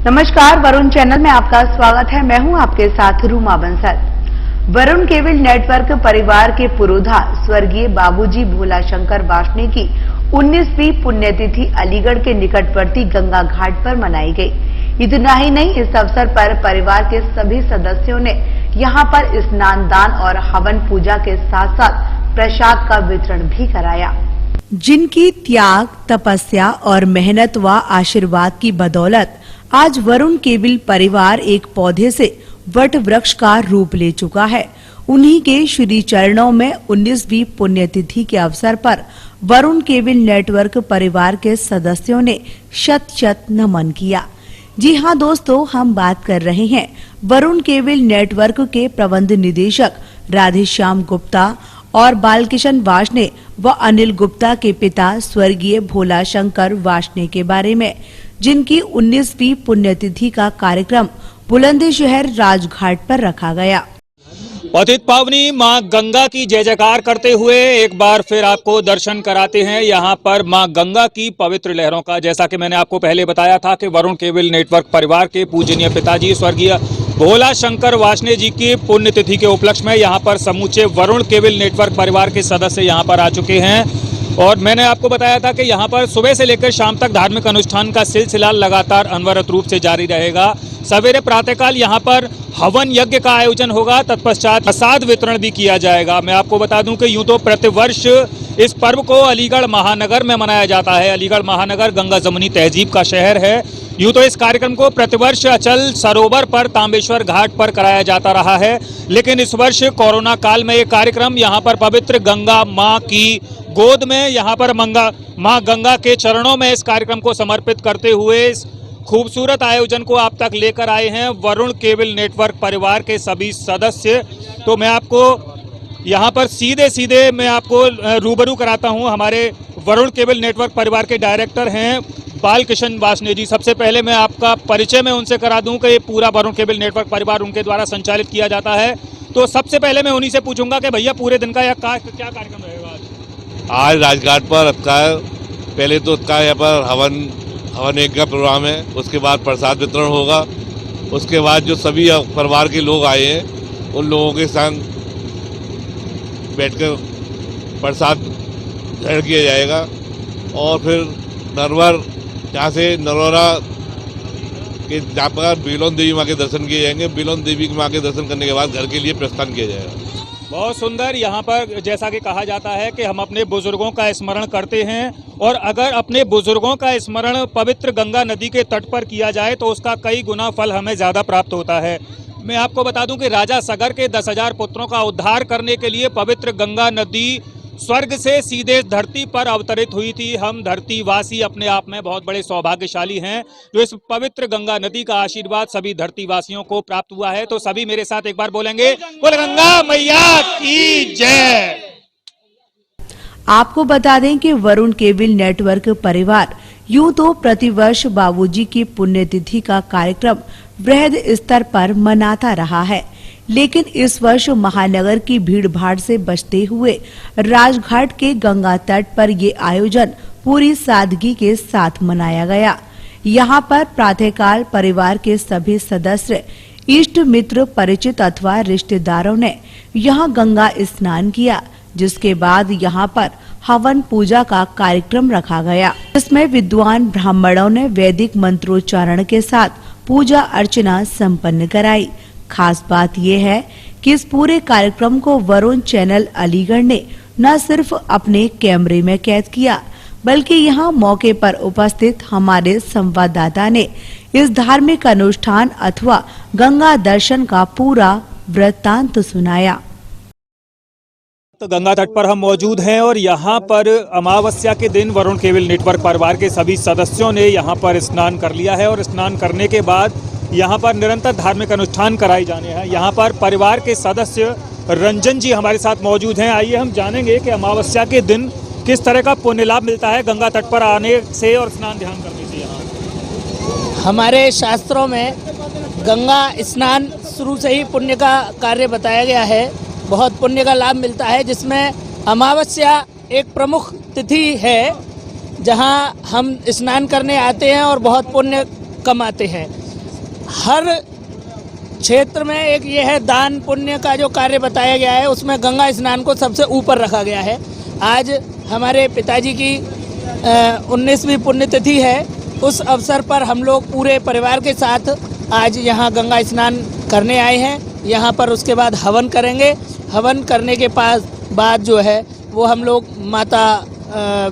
नमस्कार, वरुण चैनल में आपका स्वागत है। मैं हूं आपके साथ रूमा बंसल। वरुण केबल नेटवर्क परिवार के पुरोधा स्वर्गीय बाबूजी भोला शंकर वार्ष्णेय की 19वीं पुण्यतिथि अलीगढ़ के निकटवर्ती गंगा घाट पर मनाई गई। इतना ही नहीं, इस अवसर पर परिवार के सभी सदस्यों ने यहां पर स्नान दान और हवन पूजा के साथ साथ प्रसाद का वितरण भी कराया। जिनकी त्याग, तपस्या और मेहनत व आशीर्वाद की बदौलत आज वरुण केबल परिवार एक पौधे से वट वृक्ष का रूप ले चुका है। उन्हीं के श्री चरणों में 19वीं पुण्यतिथि के अवसर पर वरुण केबल नेटवर्क परिवार के सदस्यों ने शत शत नमन किया। जी हां दोस्तों, हम बात कर रहे हैं वरुण केबल नेटवर्क के प्रबंध निदेशक राधेश्याम गुप्ता और बालकिशन वार्ष्णेय व अनिल गुप्ता के पिता स्वर्गीय भोला शंकर वार्ष्णेय के बारे में, जिनकी 19वीं पुण्यतिथि का कार्यक्रम बुलंदशहर राजघाट पर रखा गया। पतित पावनी मां गंगा की जय जयकार करते हुए एक बार फिर आपको दर्शन कराते हैं यहाँ पर मां गंगा की पवित्र लहरों का। जैसा कि मैंने आपको पहले बताया था कि वरुण केबल नेटवर्क परिवार के पूजनीय पिताजी स्वर्गीय भोला शंकर वार्ष्णेय जी की पुण्यतिथि के उपलक्ष्य में यहाँ पर समूचे वरुण केबल नेटवर्क परिवार के सदस्य यहाँ पर आ चुके हैं। और मैंने आपको बताया था कि यहाँ पर सुबह से लेकर शाम तक धार्मिक अनुष्ठान का सिलसिला लगातार अनवरत रूप से जारी रहेगा। सवेरे प्रातःकाल यहाँ पर हवन यज्ञ का आयोजन होगा, तत्पश्चात प्रसाद वितरण भी किया जाएगा। मैं आपको बता दूं कि यूं तो प्रतिवर्ष इस पर्व को अलीगढ़ महानगर में मनाया जाता है। अलीगढ़ महानगर गंगा जमुनी तहजीब का शहर है। यूं तो इस कार्यक्रम को प्रतिवर्ष अचल सरोवर पर तांबेश्वर घाट पर कराया जाता रहा है, लेकिन इस वर्ष कोरोना काल में ये कार्यक्रम यहाँ पर पवित्र गंगा माँ की गोद में, यहाँ पर माँ गंगा के चरणों में इस कार्यक्रम को समर्पित करते हुए इस खूबसूरत आयोजन को आप तक लेकर आए हैं वरुण केबल नेटवर्क परिवार के सभी सदस्य। तो मैं आपको यहाँ पर सीधे मैं आपको रूबरू कराता हूँ। हमारे वरुण केबल नेटवर्क परिवार के डायरेक्टर हैं बालकिशन वार्ष्णेय जी। सबसे पहले मैं आपका परिचय में उनसे करा दूं कि ये पूरा वरुण केबल नेटवर्क परिवार उनके द्वारा संचालित किया जाता है। तो सबसे पहले मैं उन्हीं से पूछूंगा कि भैया पूरे दिन का क्या कार्यक्रम रहेगा आज राजघाट पर पहले तो यहाँ पर हवन यज्ञ का प्रोग्राम है, उसके बाद प्रसाद वितरण होगा। उसके बाद जो सभी परिवार के लोग आए हैं उन लोगों के संग बैठकर प्रसाद ग्रहण किया जाएगा। और फिर नरवर यहाँ से नरोरा के जहाँ पर बिलोन देवी माँ के दर्शन किए जाएंगे। बिलोन देवी माँ के दर्शन करने के बाद घर के लिए प्रस्थान किया जाएगा। बहुत सुंदर। यहाँ पर जैसा कि कहा जाता है कि हम अपने बुजुर्गों का स्मरण करते हैं, और अगर अपने बुजुर्गों का स्मरण पवित्र गंगा नदी के तट पर किया जाए तो उसका कई गुना फल हमें ज़्यादा प्राप्त होता है। मैं आपको बता दूं कि राजा सगर के 10,000 पुत्रों का उद्धार करने के लिए पवित्र गंगा नदी स्वर्ग से सीधे धरती पर अवतरित हुई थी। हम धरतीवासी अपने आप में बहुत बड़े सौभाग्यशाली हैं जो इस पवित्र गंगा नदी का आशीर्वाद सभी धरतीवासियों को प्राप्त हुआ है। तो सभी मेरे साथ एक बार बोलेंगे, बोल गंगा मैया की जय। आपको बता दें कि वरुण केबल नेटवर्क परिवार यूं तो प्रतिवर्ष बाबूजी की पुण्यतिथि का कार्यक्रम वृहद स्तर पर मनाता रहा है, लेकिन इस वर्ष महानगर की भीड़-भाड़ से बचते हुए राजघाट के गंगा तट पर ये आयोजन पूरी सादगी के साथ मनाया गया। यहाँ पर प्रातःकाल परिवार के सभी सदस्य, इष्ट मित्र, परिचित अथवा रिश्तेदारों ने यहाँ गंगा स्नान किया, जिसके बाद यहाँ पर हवन पूजा का कार्यक्रम रखा गया, जिसमें विद्वान ब्राह्मणों ने वैदिक मंत्रोच्चारण के साथ पूजा अर्चना संपन्न कराई। खास बात यह है कि इस पूरे कार्यक्रम को वरुण चैनल अलीगढ़ ने न सिर्फ अपने कैमरे में कैद किया, बल्कि यहाँ मौके पर उपस्थित हमारे संवाददाता ने इस धार्मिक अनुष्ठान अथवा गंगा दर्शन का पूरा वृत्तांत सुनाया। तो गंगा तट पर हम मौजूद हैं और यहाँ पर अमावस्या के दिन वरुण केबल नेटवर्क परिवार के सभी सदस्यों ने यहाँ पर स्नान कर लिया है, और स्नान करने के बाद यहाँ पर निरंतर धार्मिक अनुष्ठान कराए जाने हैं। यहाँ पर परिवार के सदस्य रंजन जी हमारे साथ मौजूद हैं। आइए हम जानेंगे कि अमावस्या के दिन किस तरह का पुण्य लाभ मिलता है गंगा तट पर आने से और स्नान ध्यान करने से। यहाँ हमारे शास्त्रों में गंगा स्नान शुरू से ही पुण्य का कार्य बताया गया है। बहुत पुण्य का लाभ मिलता है, जिसमें अमावस्या एक प्रमुख तिथि है जहां हम स्नान करने आते हैं और बहुत पुण्य कमाते हैं। हर क्षेत्र में एक ये है दान पुण्य का जो कार्य बताया गया है, उसमें गंगा स्नान को सबसे ऊपर रखा गया है। आज हमारे पिताजी की 19वीं पुण्यतिथि है। उस अवसर पर हम लोग पूरे परिवार के साथ आज यहाँ गंगा स्नान करने आए हैं। यहाँ पर उसके बाद हवन करेंगे। हवन करने के बाद जो है वो हम लोग माता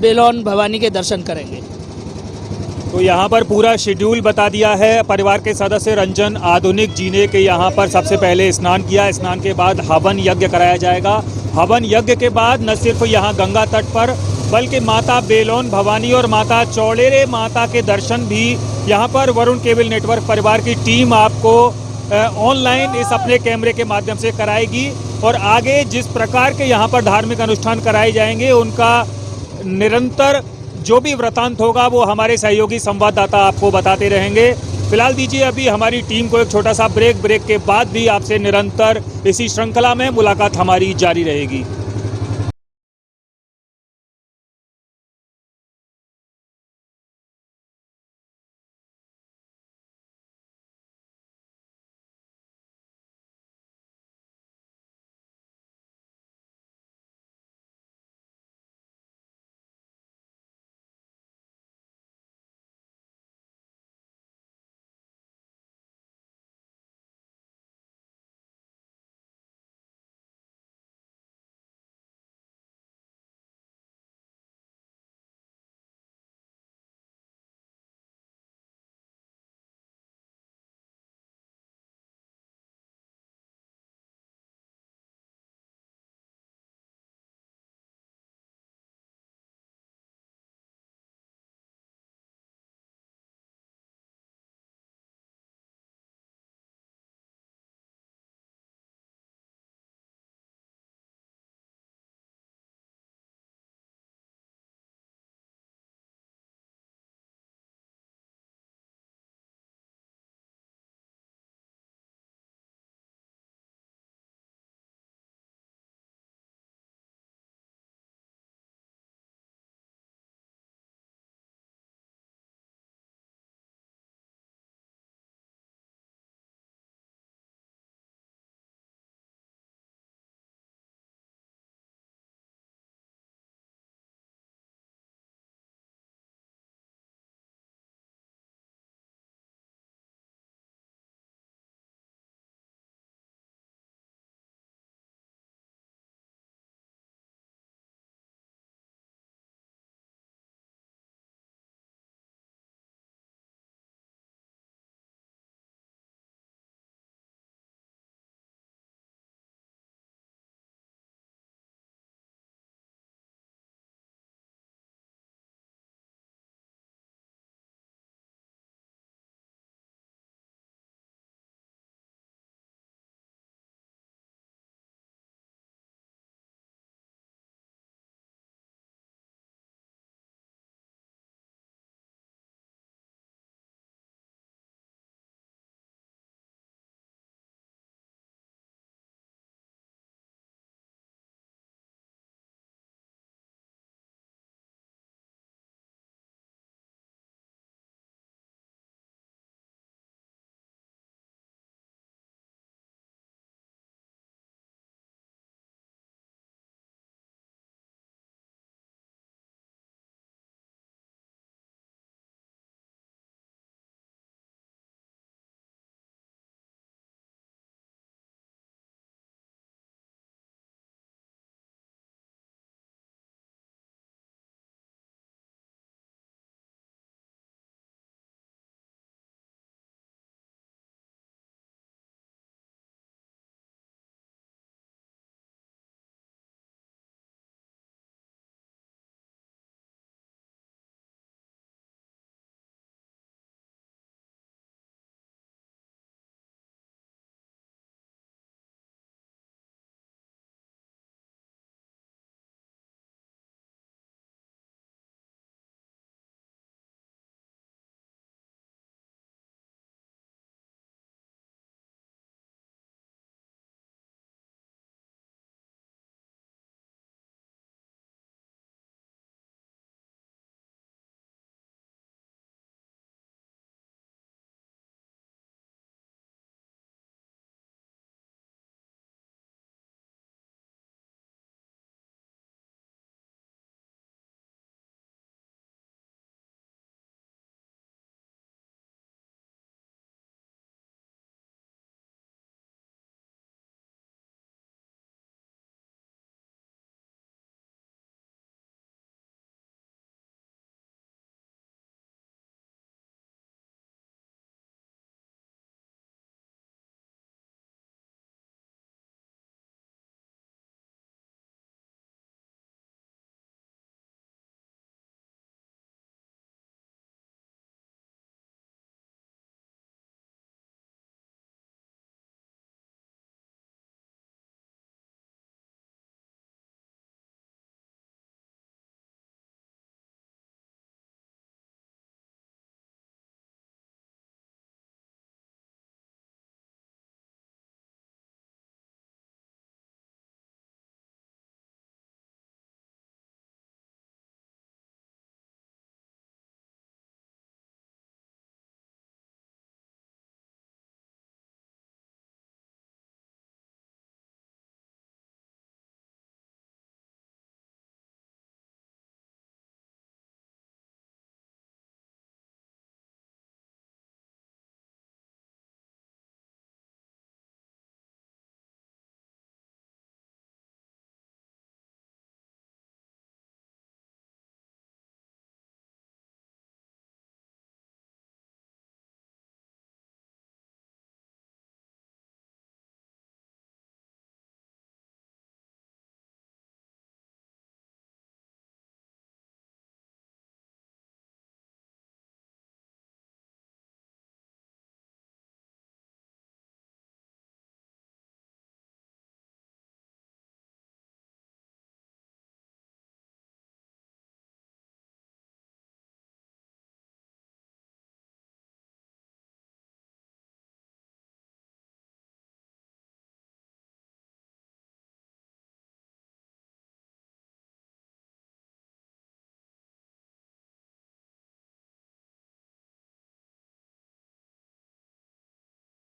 बेलोन भवानी के दर्शन करेंगे। तो यहाँ पर पूरा शेड्यूल बता दिया है। परिवार के सदस्य रंजन आधुनिक जी ने कि यहाँ पर सबसे पहले स्नान किया, स्नान के बाद हवन यज्ञ कराया जाएगा। हवन यज्ञ के बाद न सिर्फ यहाँ गंगा तट पर बल्कि माता बेलोन भवानी और माता चौड़ेरे माता के दर्शन भी यहाँ पर वरुण केबल नेटवर्क परिवार की टीम आपको ऑनलाइन इस अपने कैमरे के माध्यम से कराएगी। और आगे जिस प्रकार के यहाँ पर धार्मिक अनुष्ठान कराए जाएंगे उनका निरंतर जो भी वृतांत होगा वो हमारे सहयोगी संवाददाता आपको बताते रहेंगे। फिलहाल दीजिए अभी हमारी टीम को एक छोटा सा ब्रेक के बाद भी आपसे निरंतर इसी श्रृंखला में मुलाकात हमारी जारी रहेगी।